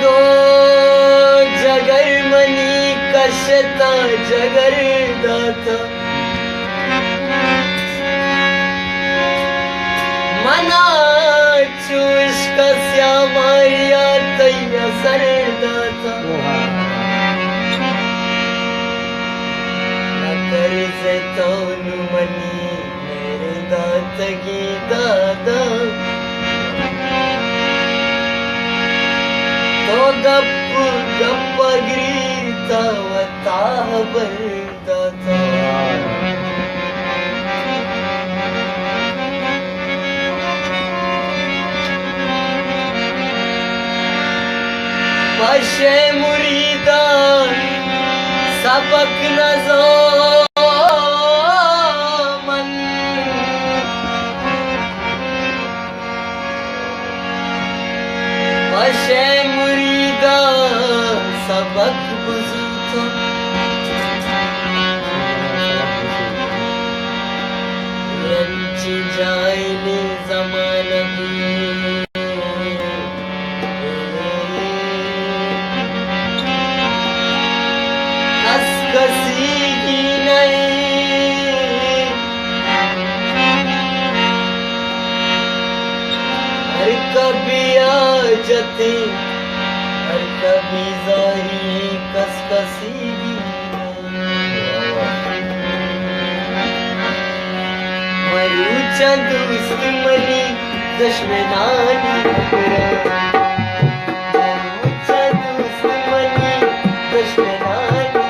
गो जगरमनी कशता जगरदाता मना चूष कस्या मारिया तैया सरदाता न कर से तोनु मनी मेरे दात की दादा तो गप गप गिरता वता बरदाता पाशे मुरीदा सबक न जो मन पाशे मुरीदा सबक बुझतो रंची जायनी जमानगी कसीगी नहीं हर कभी आ जती हर कभी जारी कसीगी मरू चंदुस्त मनी दशमनानी मरू चंदुस्त मनी दशमनानी